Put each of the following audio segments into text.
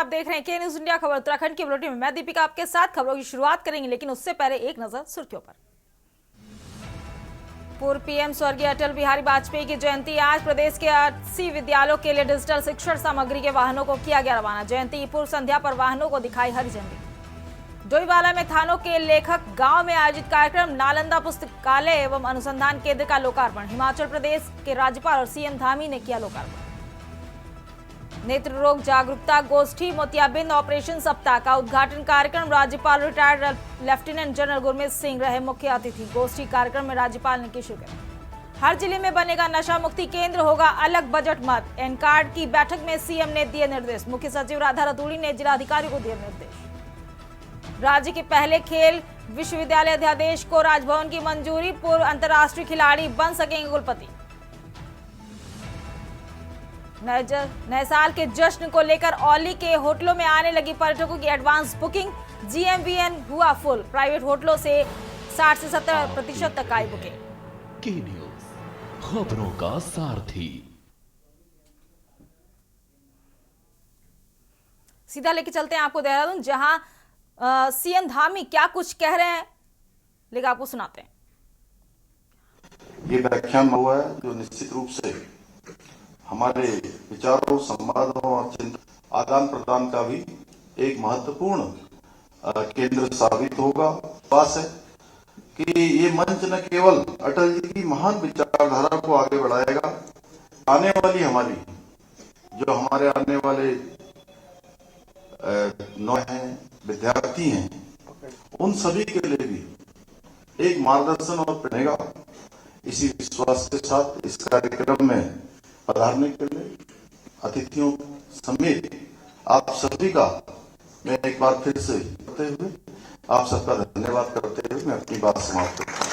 आप देख रहे हैं के न्यूज इंडिया खबर उत्तराखंड की बुलेटिन में। मैं दीपिका आपके साथ खबरों की शुरुआत करेंगे, लेकिन उससे पहले एक नजर सुर्खियों पर। पूर्व पीएम स्वर्गीय अटल बिहारी वाजपेयी की जयंती आज। प्रदेश के 80 विद्यालयों के लिए डिजिटल शिक्षण सामग्री के वाहनों को किया गया रवाना। जयंती की पूर्व संध्या पर वाहनों को दिखाई हरी झंडी। डोईवाला में थानों के लेखक गांव में आयोजित कार्यक्रम। नालंदा पुस्तकालय एवं अनुसंधान केंद्र का लोकार्पण। हिमाचल प्रदेश के राज्यपाल और सीएम धामी ने किया लोकार्पण। नेत्र रोग जागरूकता गोष्ठी मोतियाबिंद ऑपरेशन सप्ताह का उद्घाटन कार्यक्रम। राज्यपाल retired lieutenant general Gurmeet Singh रहे मुख्य अतिथि। गोष्ठी कार्यक्रम में राज्यपाल ने की शिरकत। हर जिले में बनेगा नशा मुक्ति केंद्र, होगा अलग बजट मत। एनकार्ड की बैठक में सीएम ने दिए निर्देश। मुख्य सचिव राधा रतूड़ी ने जिलाधिकारी को दिए निर्देश। राज्य के पहले खेल विश्वविद्यालय अध्यादेश को राजभवन की मंजूरी। पूर्व अंतर्राष्ट्रीय खिलाड़ी बन सकेंगे कुलपति। नए साल के जश्न को लेकर औली के होटलों में आने लगी पर्यटकों की एडवांस बुकिंग। जीएमवीएन हुआ फुल। प्राइवेट होटलों से 60 से 70% तक आई बुकिंग। के न्यूज खबरों का सारथी। सीधा लेके चलते हैं आपको देहरादून, जहां सीएम धामी क्या कुछ कह रहे हैं, लेकिन आपको सुनाते हैं। ये व्याख्यान हुआ है जो निश्चित रूप से हमारे विचारों, संवादों और चिंतन आदान प्रदान का भी एक महत्वपूर्ण केंद्र साबित होगा। पास है कि ये मंच न केवल अटल जी की महान विचारधारा को आगे बढ़ाएगा, आने वाली हमारी जो हमारे आने वाले हैं, विद्यार्थी हैं, उन सभी के लिए भी एक मार्गदर्शन और बनेगा। इसी विश्वास के साथ इस कार्यक्रम में पधारने के लिए अतिथियों समेत आप सभी का मैं एक बार फिर से करते हुए आप सबका धन्यवाद करते हुए मैं अपनी बात समाप्त करता हूं।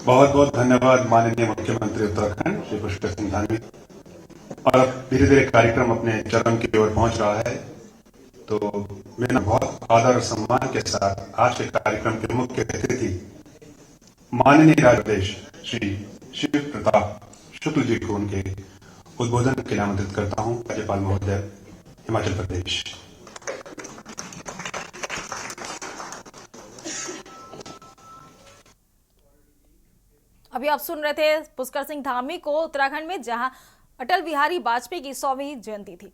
बहुत बहुत धन्यवाद माननीय मुख्यमंत्री उत्तराखंड श्री पुष्कर सिंह धामी। और अब धीरे धीरे कार्यक्रम अपने चरम की ओर पहुंच रहा है, तो मैं बहुत आदर और सम्मान के साथ आज के कार्यक्रम के मुख्य अतिथि माननीय राज्याधीश श्री शिव प्रताप शुक्ल जी को उनके उद्बोधन के लिए आमंत्रित करता हूं। राज्यपाल महोदय हिमाचल प्रदेश। अभी आप सुन रहे थे पुष्कर सिंह धामी को उत्तराखंड में, जहां अटल बिहारी वाजपेयी की 100वीं जयंती थी।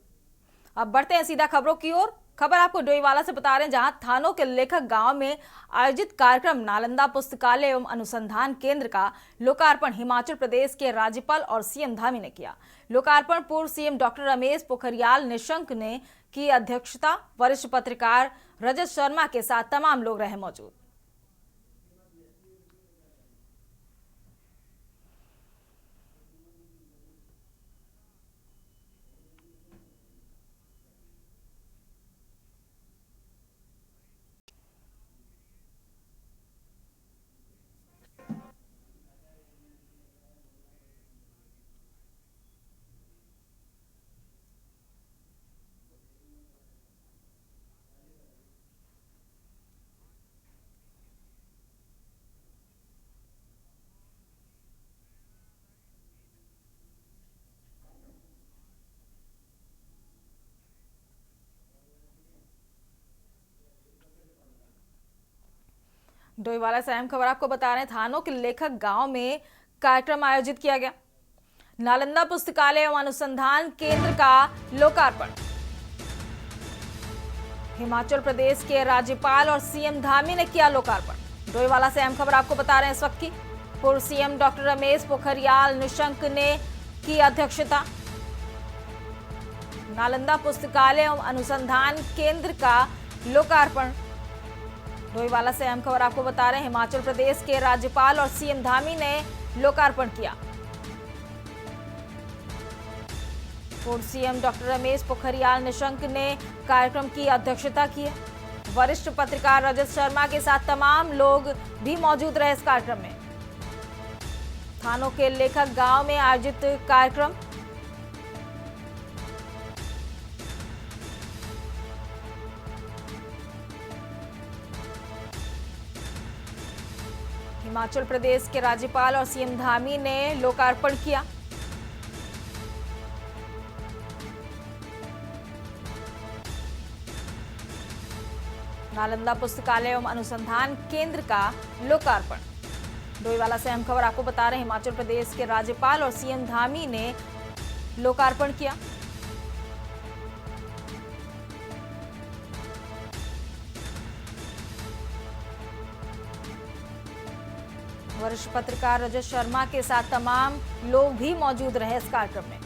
अब बढ़ते हैं सीधा खबरों की ओर। खबर आपको डोईवाला से बता रहे हैं, जहां थानों के लेखक गांव में आयोजित कार्यक्रम नालंदा पुस्तकालय एवं अनुसंधान केंद्र का लोकार्पण हिमाचल प्रदेश के राज्यपाल और सीएम धामी ने किया। लोकार्पण पूर्व सीएम डॉक्टर रमेश पोखरियाल निशंक ने की अध्यक्षता। वरिष्ठ पत्रकार रजत शर्मा के साथ तमाम लोग रहे मौजूद। डोईवाला से अहम खबर आपको बता रहे हैं, थानों के लेखक गांव में कार्यक्रम आयोजित किया गया। नालंदा पुस्तकालय एवं अनुसंधान केंद्र का लोकार्पण। हिमाचल प्रदेश के राज्यपाल और सीएम धामी ने किया लोकार्पण। डोईवाला से अहम खबर आपको बता रहे हैं इस वक्त की। पूर्व सीएम डॉक्टर रमेश पोखरियाल निशंक ने की अध्यक्षता। नालंदा पुस्तकालय एवं अनुसंधान केंद्र का लोकार्पण। डोईवाला से अहम खबर आपको बता रहे हैं, हिमाचल प्रदेश के राज्यपाल और सीएम धामी ने लोकार्पण किया। पूर्व सीएम डॉक्टर रमेश पोखरियाल निशंक ने कार्यक्रम की अध्यक्षता की है। वरिष्ठ पत्रकार रजत शर्मा के साथ तमाम लोग भी मौजूद रहे इस कार्यक्रम में। थानों के लेखक गांव में आयोजित कार्यक्रम। हिमाचल प्रदेश के राज्यपाल और सीएम धामी ने लोकार्पण किया। नालंदा पुस्तकालय एवं अनुसंधान केंद्र का लोकार्पण। डोईवाला से अहम खबर आपको बता रहे हैं, हिमाचल प्रदेश के राज्यपाल और सीएम धामी ने लोकार्पण किया। वरिष्ठ पत्रकार रजत शर्मा के साथ तमाम लोग भी मौजूद रहे इस कार्यक्रम में।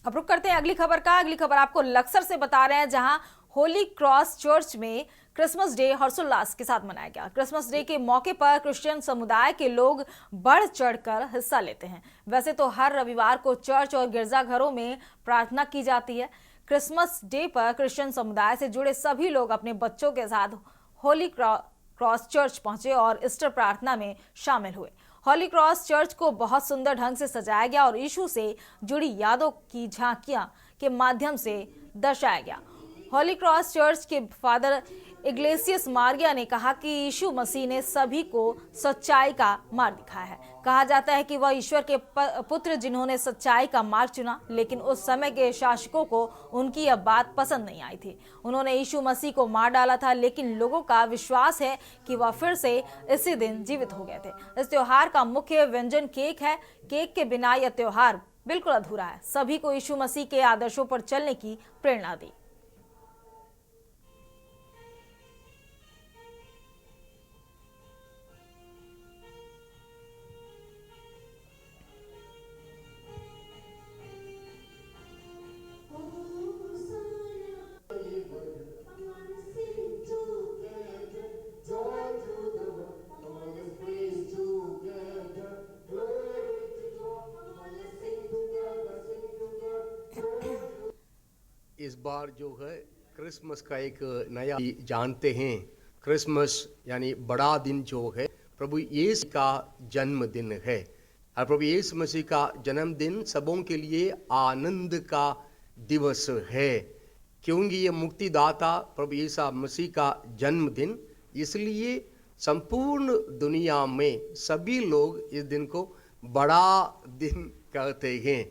अब रुक करते हैं अगली खबर का। अगली खबर आपको लक्सर से बता रहे हैं, जहां होली क्रॉस चर्च में क्रिसमस डे हर्षोल्लास के साथ मनाया गया। क्रिसमस डे के मौके पर क्रिश्चियन समुदाय के लोग बढ़ चढ़कर हिस्सा लेते हैं। वैसे तो हर रविवार को चर्च और गिरजाघरों में प्रार्थना की जाती है। क्रिसमस डे पर क्रिश्चियन समुदाय से जुड़े सभी लोग अपने बच्चों के साथ होली क्रॉस चर्च पहुंचे और ईस्टर प्रार्थना में शामिल हुए। होली क्रॉस चर्च को बहुत सुंदर ढंग से सजाया गया और यीशु से जुड़ी यादों की झांकियां के माध्यम से दर्शाया गया। होली क्रॉस चर्च के फादर इग्लेसियस मारिया ने कहा कि यीशु मसीह ने सभी को सच्चाई का मार्ग दिखाया है। कहा जाता है कि वह ईश्वर के पुत्र जिन्होंने सच्चाई का मार्ग चुना, लेकिन उस समय के शासकों को उनकी यह बात पसंद नहीं आई थी। उन्होंने यीशु मसीह को मार डाला था, लेकिन लोगों का विश्वास है कि वह फिर से इसी दिन जीवित हो गए थे। इस त्योहार का मुख्य व्यंजन केक है। केक के बिना यह त्योहार बिल्कुल अधूरा है। सभी को यीशु मसीह के आदर्शों पर चलने की प्रेरणा दी। इस बार जो है क्रिसमस का एक नया जानते हैं। क्रिसमस यानी बड़ा दिन जो है प्रभु यीशु का जन्मदिन है, और प्रभु यीशु मसीह का जन्मदिन सबों के लिए आनंद का दिवस है, क्योंकि ये मुक्तिदाता प्रभु यीशु मसीह का जन्मदिन, इसलिए संपूर्ण दुनिया में सभी लोग इस दिन को बड़ा दिन कहते हैं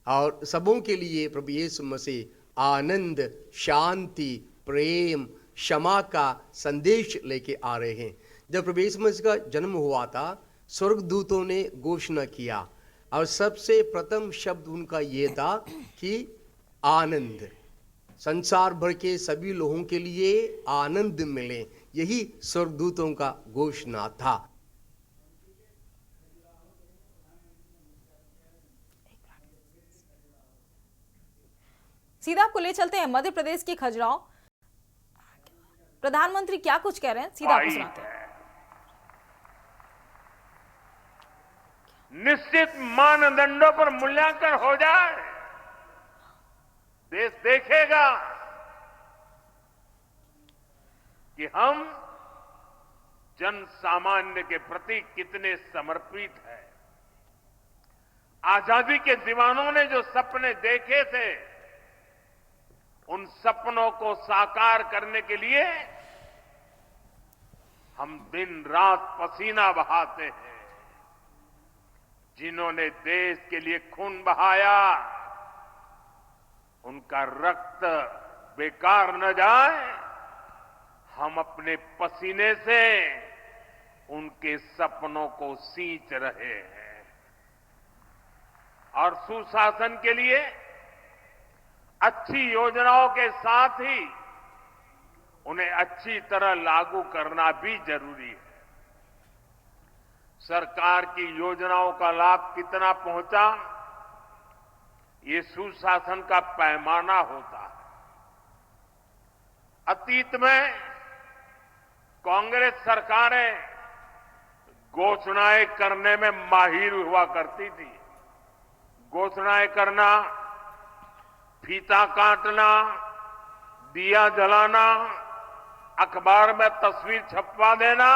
और सबों के लिए प्रभु यीशु मसीह आनंद, शांति, प्रेम, क्षमा का संदेश लेके आ रहे हैं। जब प्रभु यीशु मसीह का जन्म हुआ था, स्वर्गदूतों ने घोषणा किया और सबसे प्रथम शब्द उनका ये था कि आनंद, संसार भर के सभी लोगों के लिए आनंद मिले, यही स्वर्गदूतों का घोषणा था। सीधा आपको ले चलते हैं मध्य प्रदेश के खजुराहो। प्रधानमंत्री क्या कुछ कह रहे हैं, सीधा आपको सुनाते हैं। निश्चित मानदंडों पर मूल्यांकन हो जाए, देश देखेगा कि हम जन सामान्य के प्रति कितने समर्पित हैं। आजादी के दीवानों ने जो सपने देखे थे, उन सपनों को साकार करने के लिए हम दिन रात पसीना बहाते हैं। जिन्होंने देश के लिए खून बहाया, उनका रक्त बेकार न जाए, हम अपने पसीने से उनके सपनों को सींच रहे हैं। और सुशासन के लिए अच्छी योजनाओं के साथ ही उन्हें अच्छी तरह लागू करना भी जरूरी है। सरकार की योजनाओं का लाभ कितना पहुंचा, ये सुशासन का पैमाना होता है। अतीत में कांग्रेस सरकारें घोषणाएं करने में माहिर हुआ करती थी। घोषणाएं करना, फीता काटना, दिया जलाना, अखबार में तस्वीर छपवा देना,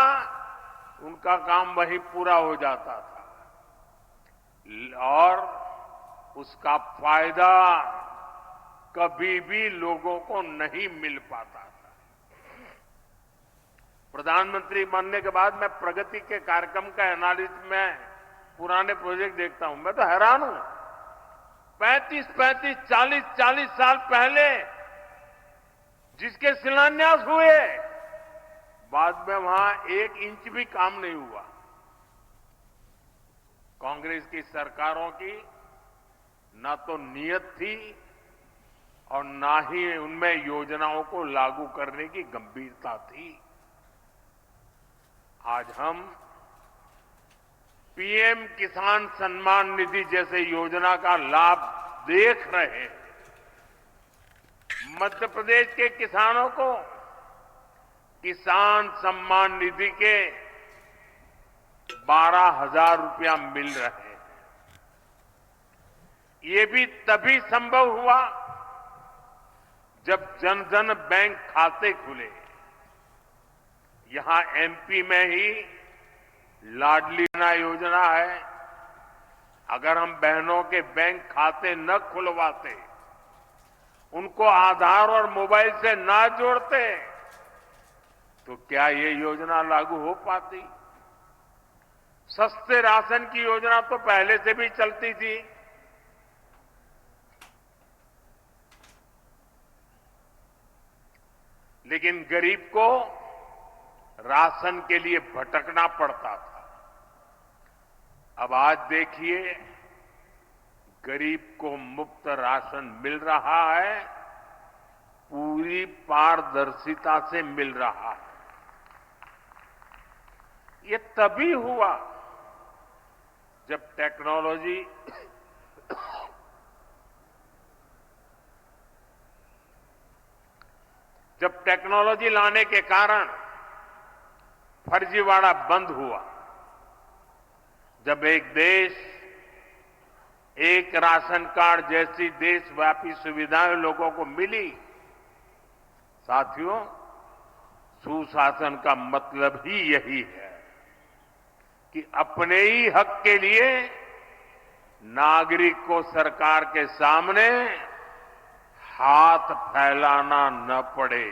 उनका काम वही पूरा हो जाता था और उसका फायदा कभी भी लोगों को नहीं मिल पाता था। प्रधानमंत्री बनने के बाद मैं प्रगति के कार्यक्रम का एनालिसिस में पुराने प्रोजेक्ट देखता हूं, मैं तो हैरान हूं। 35, 40 साल पहले जिसके शिलान्यास हुए, बाद में वहां 1 इंच भी काम नहीं हुआ। कांग्रेस की सरकारों की ना तो नीयत थी और ना ही उनमें योजनाओं को लागू करने की गंभीरता थी। आज हम पीएम किसान सम्मान निधि जैसे योजना का लाभ देख रहे हैं। मध्य प्रदेश के किसानों को किसान सम्मान निधि के 12,000 रुपया मिल रहे हैं। ये भी तभी संभव हुआ जब जन धन बैंक खाते खुले। यहां एमपी में ही लाडली बहना योजना है। अगर हम बहनों के बैंक खाते न खुलवाते, उनको आधार और मोबाइल से ना जोड़ते, तो क्या ये योजना लागू हो पाती? सस्ते राशन की योजना तो पहले से भी चलती थी। लेकिन गरीब को राशन के लिए भटकना पड़ता था। अब आज देखिए, गरीब को मुफ्त राशन मिल रहा है, पूरी पारदर्शिता से मिल रहा है। ये तभी हुआ जब टेक्नोलॉजी लाने के कारण फर्जीवाड़ा बंद हुआ। जब एक देश एक राशन कार्ड जैसी देशव्यापी सुविधाएं लोगों को मिली, साथियों, सुशासन का मतलब ही यही है कि अपने ही हक के लिए नागरिक को सरकार के सामने हाथ फैलाना न पड़े,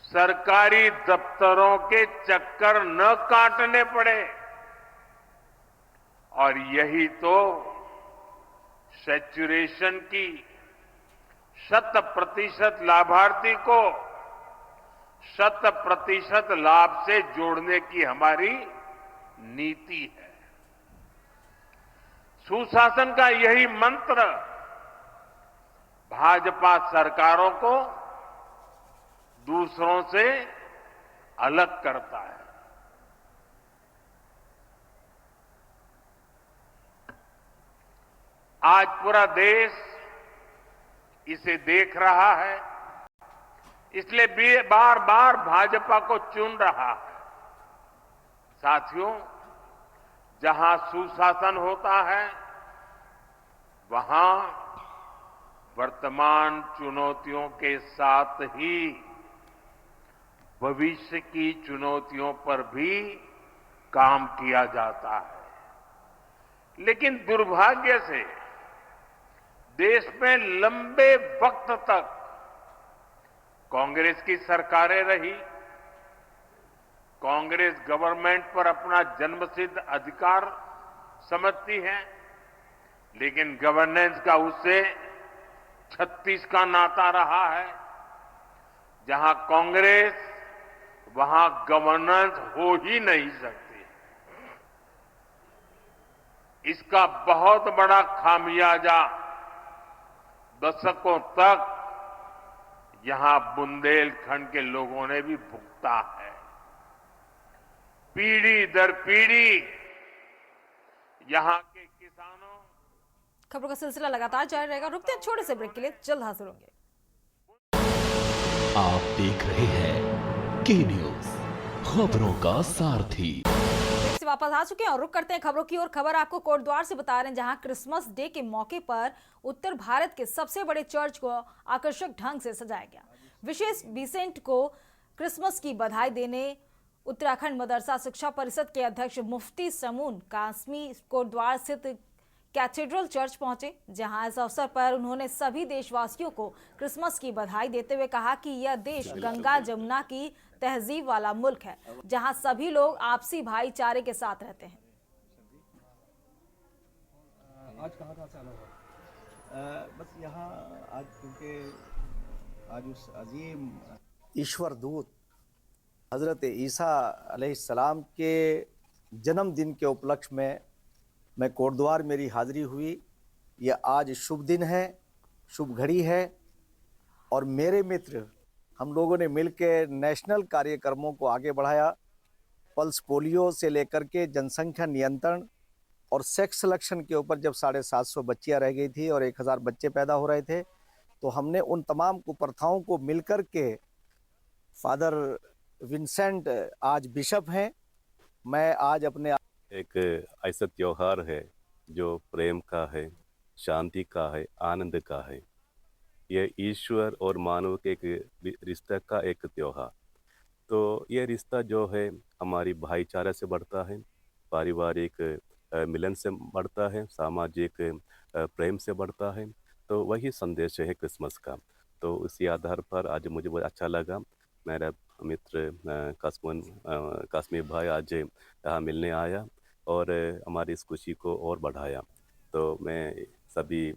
सरकारी दफ्तरों के चक्कर न काटने पड़े। और यही तो सैचुरेशन की 100% लाभार्थी को 100% लाभ से जोड़ने की हमारी नीति है। सुशासन का यही मंत्र भाजपा सरकारों को दूसरों से अलग करता है। आज पूरा देश इसे देख रहा है, इसलिए बार बार भाजपा को चुन रहा है। साथियों, जहां सुशासन होता है, वहां वर्तमान चुनौतियों के साथ ही भविष्य की चुनौतियों पर भी काम किया जाता है। लेकिन दुर्भाग्य से देश में लंबे वक्त तक कांग्रेस की सरकारें रही। कांग्रेस गवर्नमेंट पर अपना जन्मसिद्ध अधिकार समझती है, लेकिन गवर्नेंस का उससे 36 का नाता रहा है। जहां कांग्रेस, वहां गवर्नेंस हो ही नहीं सकती। इसका बहुत बड़ा खामियाजा दशकों तक यहां बुंदेलखंड के लोगों ने भी भुगता है। पीढ़ी दर पीढ़ी यहां के किसानों। खबरों का सिलसिला लगातार जारी रहेगा। रुकते हैं छोटे से ब्रेक के लिए, जल्द हाजिर होंगे। आप देख रहे हैं के न्यूज, खबरों का सारथी। से वापस आ चुके हैं और रुक करते हैं खबरों की ओर। खबर आपको कोटद्वार से बता रहे हैं, जहां क्रिसमस डे के मौके पर उत्तर भारत के सबसे बड़े चर्च को आकर्षक ढंग से सजाया गया। विशेष बिसेंट को क्रिसमस की बधाई देने उत्तराखंड मदरसा शिक्षा परिषद के अध्यक्ष मुफ्ती समून कासमी कोटद्वार स्थित कैथेड्रल चर्च पहुंचे, जहां इस अवसर पर उन्होंने सभी देशवासियों को क्रिसमस की बधाई देते हुए कहा कि यह देश गंगा जमुना की तहजीब वाला मुल्क है, जहां सभी लोग आपसी भाईचारे के साथ रहते हैं। आज कहाँ से आना हुआ? बस यहाँ आज क्योंकि आज उस अजीम ईश्वर दूत हज़रत ईसा अलैहिस्सलाम के जन्मदिन के उपलक्ष्य में मैं कोटद्वार मेरी हाज़िरी हुई। यह आज शुभ दिन है, शुभ घड़ी है और मेरे मित्र हम लोगों ने मिलकर नेशनल कार्यक्रमों को आगे बढ़ाया। पल्स पोलियो से लेकर के जनसंख्या नियंत्रण और सेक्स सिलेक्शन के ऊपर जब 750 बच्चियाँ रह गई थी और 1000 बच्चे पैदा हो रहे थे, तो हमने उन तमाम कुप्रथाओं को मिलकर के, फादर विंसेंट आज बिशप हैं, मैं आज अपने एक ऐसा त्योहार है जो प्रेम का है, शांति का है, आनंद का है। ये ईश्वर और मानव के एक रिश्ते का एक त्योहार। तो ये रिश्ता जो है हमारी भाईचारे से बढ़ता है, पारिवारिक मिलन से बढ़ता है, सामाजिक प्रेम से बढ़ता है। तो वही संदेश है क्रिसमस का। तो उसी आधार पर आज मुझे बहुत अच्छा लगा, मेरा मित्र काश्मीर भाई आज यहाँ मिलने आया और हमारी इस खुशी को और बढ़ाया। तो मैं सभी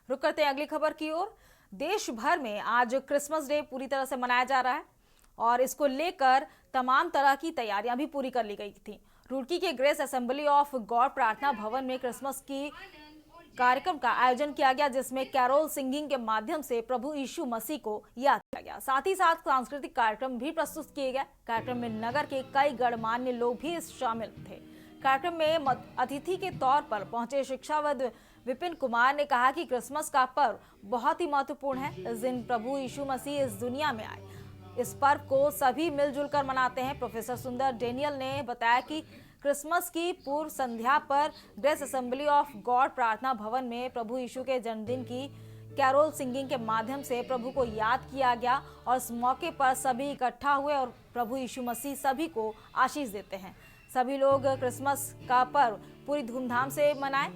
रुक करते हैं अगली खबर की ओर। देश भर में आज क्रिसमस डे पूरी तरह से मनाया जा रहा है और इसको लेकर तमाम तरह की तैयारियां भी पूरी कर ली गई थी। रुड़की के ग्रेस असेंबली ऑफ गॉड प्रार्थना भवन में क्रिसमस की कार्यक्रम का आयोजन किया गया, जिसमें कैरोल सिंगिंग के माध्यम से प्रभु यीशु मसीह को याद किया गया। साथ ही साथ सांस्कृतिक कार्यक्रम भी प्रस्तुत किए गए। कार्यक्रम में नगर के कई गणमान्य लोग भी शामिल थे। कार्यक्रम में अतिथि के तौर पर पहुंचे शिक्षाविद विपिन कुमार ने कहा कि क्रिसमस का पर्व बहुत ही महत्वपूर्ण है। इस दिन प्रभु यीशु मसीह इस दुनिया में आए। इस पर्व को सभी मिलजुल कर मनाते हैं। प्रोफेसर सुंदर डेनियल ने बताया कि क्रिसमस की पूर्व संध्या पर ग्रेस असेंबली ऑफ गॉड प्रार्थना भवन में प्रभु यीशु के जन्मदिन की कैरोल सिंगिंग के माध्यम से प्रभु को याद किया गया और इस मौके पर सभी इकट्ठा हुए और प्रभु यीशु मसीह सभी को आशीष देते हैं। सभी लोग क्रिसमस का पर्व पूरी धूमधाम से मनाएं।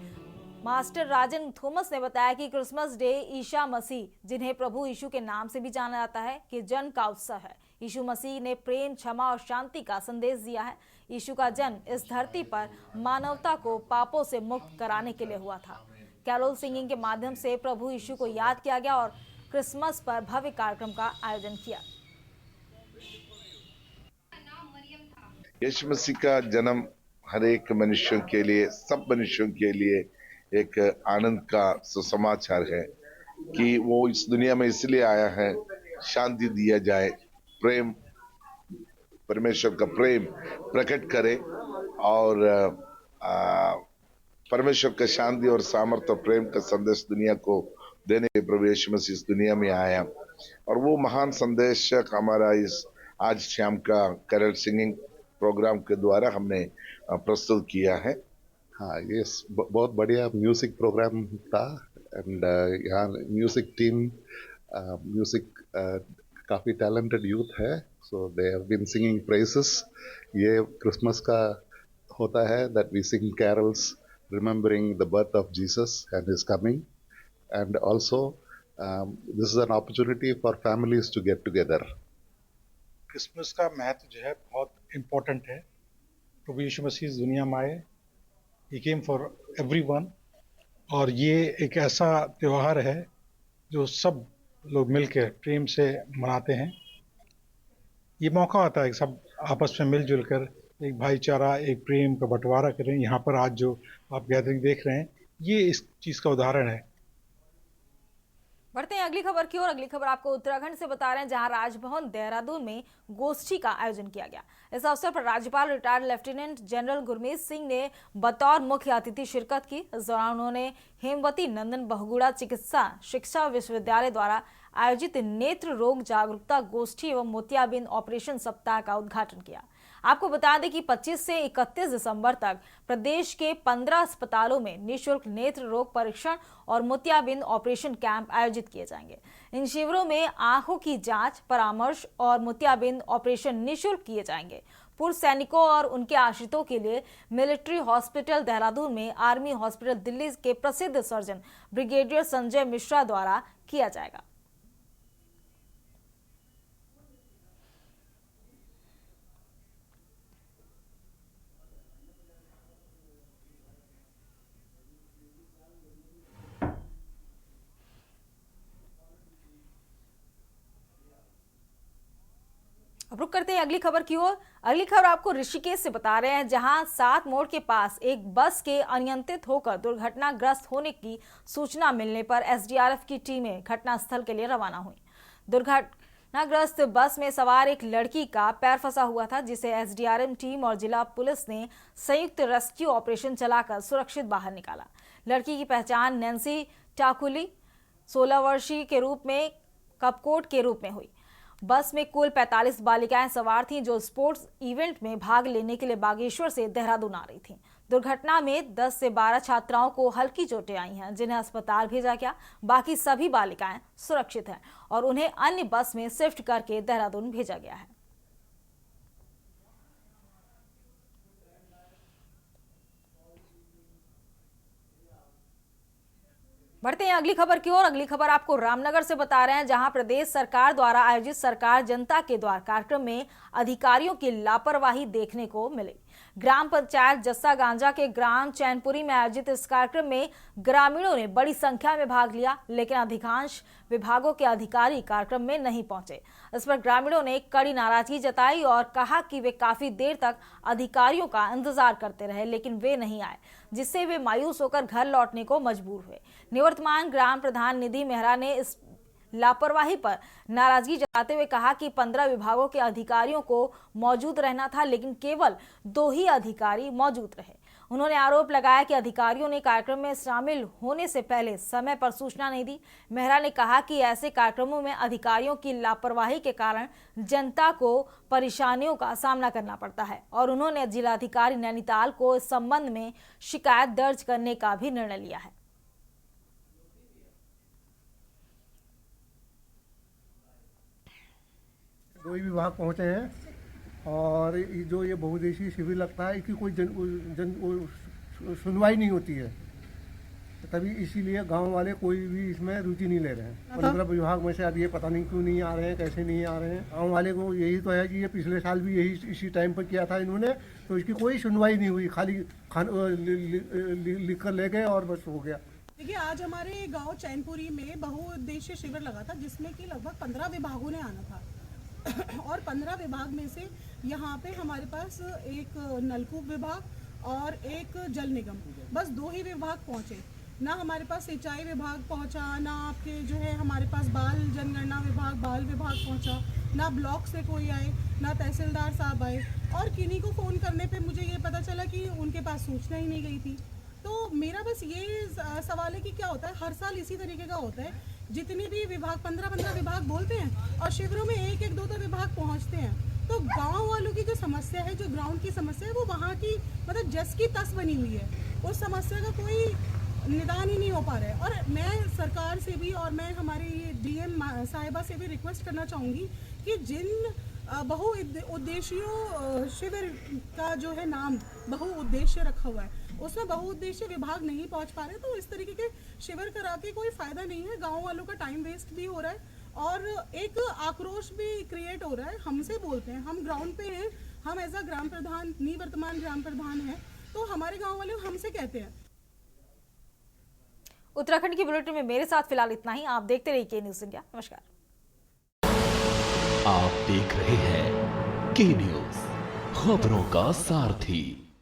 मास्टर राजन थॉमस ने बताया कि क्रिसमस डे ईसा मसीह, जिन्हें प्रभु यीशु के नाम से भी जाना जाता है, कि जन्म का उत्सव है। यीशु मसीह ने प्रेम, क्षमा और शांति का संदेश दिया है। यीशु का जन्म इस धरती पर मानवता को पापों से मुक्त कराने के लिए हुआ था। कैरोल सिंगिंग के माध्यम से प्रभु यीशु को याद किया गया और क्रिसमस पर भव्य कार्यक्रम का आयोजन किया। यीशु मसीह का जन्म हर एक मनुष्यों के लिए, सब मनुष्यों के लिए एक आनंद का सुसमाचार है कि वो इस दुनिया में इसलिए आया है, शांति दिया जाए, प्रेम, परमेश्वर का प्रेम प्रकट करे और परमेश्वर का शांति और सामर्थ्य और प्रेम का संदेश दुनिया को देने के प्रभु यीशु मसीह इस दुनिया में आया। और वो महान संदेश हमारा इस आज शाम का कैरल सिंगिंग प्रोग्राम के द्वारा हमने प्रस्तुत किया है। हाँ, ये बहुत बढ़िया म्यूजिक प्रोग्राम था एंड यहाँ म्यूजिक टीम काफ़ी टैलेंटेड यूथ है, so they have been singing praises. ये क्रिसमस का होता है that we sing carols remembering the birth of Jesus and his coming, and also this is an opportunity for families to get together. Christmas का महत्व जो है बहुत important है। प्रभु यीशु मसीह इस दुनिया में आए, ही केम फॉर एवरीवन, और ये एक ऐसा त्यौहार है जो सब लोग मिलकर प्रेम से मनाते हैं। ये मौका आता है कि सब आपस में मिलजुल कर एक भाईचारा, एक प्रेम का बंटवारा करें। यहाँ पर आज जो आप गैदरिंग देख रहे हैं, ये इस चीज़ का उदाहरण है। बढ़ते हैं अगली खबर की ओर। अगली खबर आपको उत्तराखंड से बता रहे हैं, जहां राजभवन देहरादून में गोष्ठी का आयोजन किया गया। इस अवसर पर राज्यपाल retired lieutenant general Gurmeet Singh ने बतौर मुख्य अतिथि शिरकत की। इस दौरान उन्होंने हेमवती नंदन बहुगुणा चिकित्सा शिक्षा विश्वविद्यालय द्वारा आयोजित नेत्र रोग जागरूकता गोष्ठी एवं मोतियाबिंद ऑपरेशन सप्ताह का उद्घाटन किया। आपको बता दें कि 25 से 31 दिसंबर तक प्रदेश के 15 अस्पतालों में निःशुल्क नेत्र रोग परीक्षण और मोतियाबिंद ऑपरेशन कैंप आयोजित किए जाएंगे। इन शिविरों में आंखों की जांच, परामर्श और मोतियाबिंद ऑपरेशन निःशुल्क किए जाएंगे। पूर्व सैनिकों और उनके आश्रितों के लिए मिलिट्री हॉस्पिटल देहरादून में आर्मी हॉस्पिटल दिल्ली के प्रसिद्ध सर्जन ब्रिगेडियर संजय मिश्रा द्वारा किया जाएगा। अब रुक करते हैं अगली खबर की ओर। अगली खबर आपको ऋषिकेश से बता रहे हैं, जहां 7 मोड़ के पास एक बस के अनियंत्रित होकर दुर्घटनाग्रस्त होने की सूचना मिलने पर एसडीआरएफ की टीमें घटनास्थल के लिए रवाना हुई। दुर्घटनाग्रस्त बस में सवार एक लड़की का पैर फंसा हुआ था, जिसे एसडीआरएफ टीम और जिला पुलिस ने संयुक्त रेस्क्यू ऑपरेशन चलाकर सुरक्षित बाहर निकाला। लड़की की पहचान नैन्सी टाकुली 16 वर्षीय के रूप में कपकोट के रूप में हुई। बस में कुल 45 बालिकाएं सवार थीं, जो स्पोर्ट्स इवेंट में भाग लेने के लिए बागेश्वर से देहरादून आ रही थीं। दुर्घटना में 10 से 12 छात्राओं को हल्की चोटें आई हैं, जिन्हें अस्पताल भेजा गया। बाकी सभी बालिकाएं सुरक्षित हैं और उन्हें अन्य बस में शिफ्ट करके देहरादून भेजा गया है। बढ़ते हैं अगली खबर की ओर। अगली खबर आपको रामनगर से बता रहे हैं, जहां प्रदेश सरकार द्वारा आयोजित सरकार जनता के द्वार कार्यक्रम में अधिकारियों की लापरवाही देखने को मिली। ग्राम पंचायत जस्सा गांजा के ग्राम चैनपुरी में आयोजित इस कार्यक्रम में ग्रामीणों ने बड़ी संख्या में भाग लिया, लेकिन अधिकांश विभागों के अधिकारी कार्यक्रम में नहीं पहुंचे। इस पर ग्रामीणों ने कड़ी नाराजगी जताई और कहा कि वे काफी देर तक अधिकारियों का इंतजार करते रहे, लेकिन वे नहीं आए, जिससे वे मायूस होकर घर लौटने को मजबूर हुए। निवर्तमान ग्राम प्रधान निधि मेहरा ने इस लापरवाही पर नाराजगी जताते हुए कहा कि 15 विभागों के अधिकारियों को मौजूद रहना था, लेकिन केवल 2 ही अधिकारी मौजूद रहे। उन्होंने आरोप लगाया कि अधिकारियों ने कार्यक्रम में शामिल होने से पहले समय पर सूचना नहीं दी। मेहरा ने कहा कि ऐसे कार्यक्रमों में अधिकारियों की लापरवाही के कारण जनता को परेशानियों का सामना करना पड़ता है और उन्होंने जिलाधिकारी नैनीताल को इस संबंध में शिकायत दर्ज करने का भी निर्णय लिया है। दो ही विभाग पहुंचे हैं और जो ये बहुउद्देशीय शिविर लगता है, इसकी कोई सुनवाई नहीं होती है, तभी इसीलिए गांव वाले कोई भी इसमें रुचि नहीं ले रहे हैं। 15 विभाग में से अब ये पता नहीं क्यों नहीं आ रहे हैं, कैसे नहीं आ रहे हैं। गांव वाले को यही तो है कि ये पिछले साल भी यही इसी टाइम पर किया था इन्होंने, तो इसकी कोई सुनवाई नहीं हुई, खाली लिख कर ले गए और बस हो गया। देखिए, आज हमारे गाँव चैनपुरी में बहुउद्देशीय शिविर लगा था, जिसमें कि लगभग 15 विभागों ने आना था और 15 विभाग में से यहाँ पे हमारे पास एक नलकूप विभाग और एक जल निगम, बस 2 ही विभाग पहुँचे। ना हमारे पास सिंचाई विभाग पहुँचा, ना आपके जो है हमारे पास बाल जनगणना विभाग, बाल विभाग पहुँचा, ना ब्लॉक से कोई आए, ना तहसीलदार साहब आए और किन्हीं को फ़ोन करने पे मुझे ये पता चला कि उनके पास सूचना ही नहीं गई थी। तो मेरा बस ये सवाल है कि क्या होता है, हर साल इसी तरीके का होता है, जितनी भी विभाग 15 विभाग बोलते हैं और शिविरों में 1-2 विभाग पहुंचते हैं। तो गांव वालों की जो समस्या है, जो ग्राउंड की समस्या है, वो वहाँ की मतलब जस की तस बनी हुई है। उस समस्या का कोई निदान ही नहीं हो पा रहा है। और मैं सरकार से भी और मैं हमारे ये डीएम साहिबा से भी रिक्वेस्ट करना चाहूँगी कि जिन बहुउद्देशीय शिविर का जो है नाम बहुउद्देश्य रखा हुआ है, उसमें बहुउद्देशीय विभाग नहीं पहुंच पा रहे, तो इस तरीके के शिविर करा के कोई फायदा नहीं है। गांव वालों का टाइम वेस्ट भी हो रहा है और एक आक्रोश भी क्रिएट हो रहा है। हमसे बोलते हैं, हम ग्राउंड पे हैं, हम एज अ ग्राम प्रधान, निवर्तमान ग्राम प्रधान हैं, तो हमारे गांव वाले हमसे कहते हैं। उत्तराखंड की बुलेटिन में मेरे साथ फिलहाल इतना ही। आप देखते रहिए के न्यूज़ इंडिया। नमस्कार। आप देख रहे हैं के न्यूज़, खबरों का सारथी।